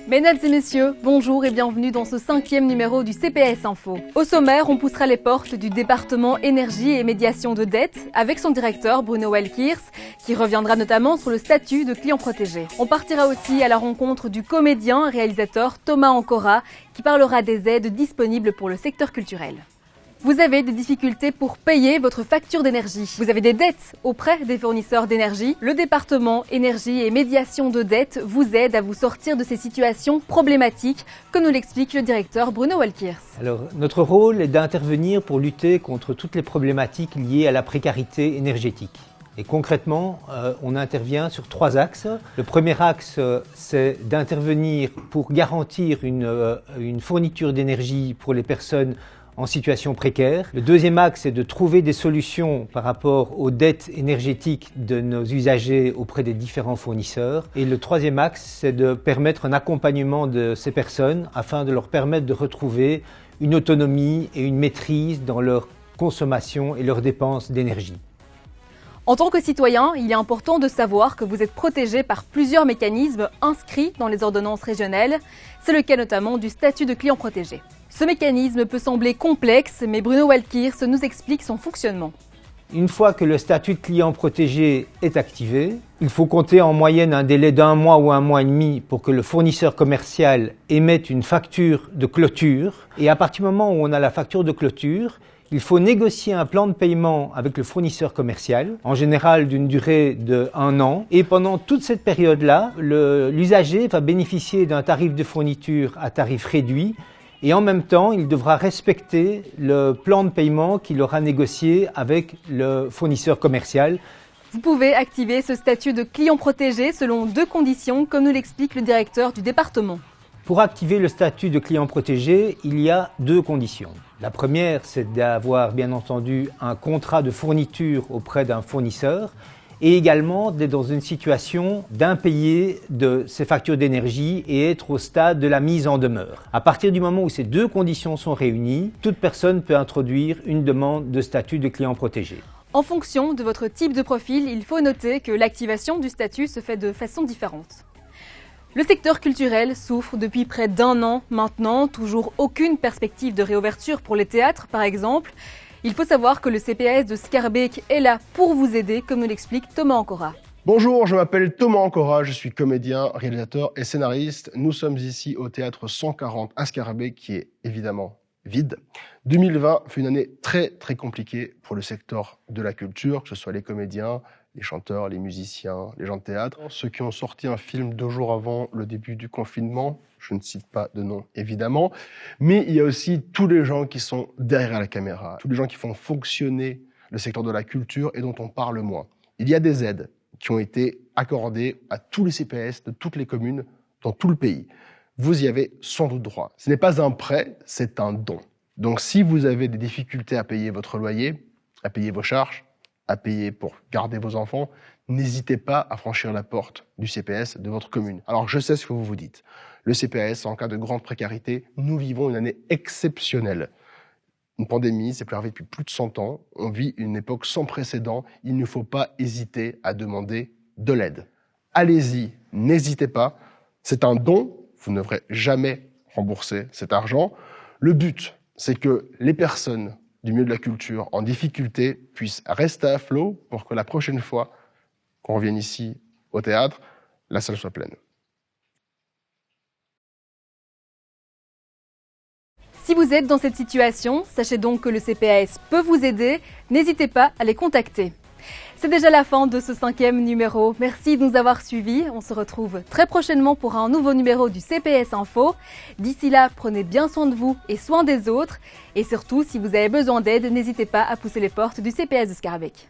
Mesdames et messieurs, bonjour et bienvenue dans ce 5e numéro du CPS Info. Au sommaire, on poussera les portes du département énergie et médiation de dette avec son directeur Bruno Welkiers qui reviendra notamment sur le statut de client protégé. On partira aussi à la rencontre du comédien et réalisateur Thomas Ancora qui parlera des aides disponibles pour le secteur culturel. Vous avez des difficultés pour payer votre facture d'énergie. Vous avez des dettes auprès des fournisseurs d'énergie. Le département énergie et médiation de dette vous aide à vous sortir de ces situations problématiques, comme nous l'explique le directeur Bruno Welkiers. Alors, notre rôle est d'intervenir pour lutter contre toutes les problématiques liées à la précarité énergétique. Et concrètement, on intervient sur 3 axes. Le premier axe, c'est d'intervenir pour garantir une fourniture d'énergie pour les personnes en situation précaire. Le deuxième axe, c'est de trouver des solutions par rapport aux dettes énergétiques de nos usagers auprès des différents fournisseurs. Et le troisième axe, c'est de permettre un accompagnement de ces personnes afin de leur permettre de retrouver une autonomie et une maîtrise dans leur consommation et leurs dépenses d'énergie. En tant que citoyen, il est important de savoir que vous êtes protégé par plusieurs mécanismes inscrits dans les ordonnances régionales. C'est le cas notamment du statut de client protégé. Ce mécanisme peut sembler complexe, mais Bruno Welkiers nous explique son fonctionnement. Une fois que le statut de client protégé est activé, il faut compter en moyenne un délai d'1 mois ou 1 mois et demi pour que le fournisseur commercial émette une facture de clôture. Et à partir du moment où on a la facture de clôture, il faut négocier un plan de paiement avec le fournisseur commercial, en général d'une durée de 1 an. Et pendant toute cette période-là, l'usager va bénéficier d'un tarif de fourniture à tarif réduit. Et en même temps, il devra respecter le plan de paiement qu'il aura négocié avec le fournisseur commercial. Vous pouvez activer ce statut de client protégé selon 2 conditions, comme nous l'explique le directeur du département. Pour activer le statut de client protégé, il y a 2 conditions. La première, c'est d'avoir bien entendu un contrat de fourniture auprès d'un fournisseur et également d'être dans une situation d'impayé de ses factures d'énergie et être au stade de la mise en demeure. À partir du moment où ces 2 conditions sont réunies, toute personne peut introduire une demande de statut de client protégé. En fonction de votre type de profil, il faut noter que l'activation du statut se fait de façon différente. Le secteur culturel souffre depuis près d'1 an maintenant, toujours aucune perspective de réouverture pour les théâtres par exemple. Il faut savoir que le CPS de Schaerbeek est là pour vous aider, comme nous l'explique Thomas Ancora. Bonjour, je m'appelle Thomas Ancora, je suis comédien, réalisateur et scénariste. Nous sommes ici au théâtre 140 à Schaerbeek, qui est évidemment vide. 2020 fut une année très compliquée pour le secteur de la culture, que ce soit les comédiens, les chanteurs, les musiciens, les gens de théâtre. Ceux qui ont sorti un film 2 jours avant le début du confinement, je ne cite pas de nom évidemment, mais il y a aussi tous les gens qui sont derrière la caméra, tous les gens qui font fonctionner le secteur de la culture et dont on parle moins. Il y a des aides qui ont été accordées à tous les CPS de toutes les communes dans tout le pays. Vous y avez sans doute droit. Ce n'est pas un prêt, c'est un don. Donc si vous avez des difficultés à payer votre loyer, à payer vos charges, à payer pour garder vos enfants, n'hésitez pas à franchir la porte du CPS de votre commune. Alors je sais ce que vous vous dites. Le CPS, en cas de grande précarité, nous vivons une année exceptionnelle. Une pandémie, c'est plus arrivé depuis plus de 100 ans. On vit une époque sans précédent. Il ne faut pas hésiter à demander de l'aide. Allez-y, n'hésitez pas. C'est un don. Vous ne devrez jamais rembourser cet argent. Le but, c'est que les personnes du milieu de la culture en difficulté puissent rester à flot pour que la prochaine fois qu'on revienne ici au théâtre, la salle soit pleine. Si vous êtes dans cette situation, sachez donc que le CPS peut vous aider. N'hésitez pas à les contacter. C'est déjà la fin de ce 5e numéro. Merci de nous avoir suivis. On se retrouve très prochainement pour un nouveau numéro du CPS Info. D'ici là, prenez bien soin de vous et soin des autres. Et surtout, si vous avez besoin d'aide, n'hésitez pas à pousser les portes du CPS de Schaerbeek.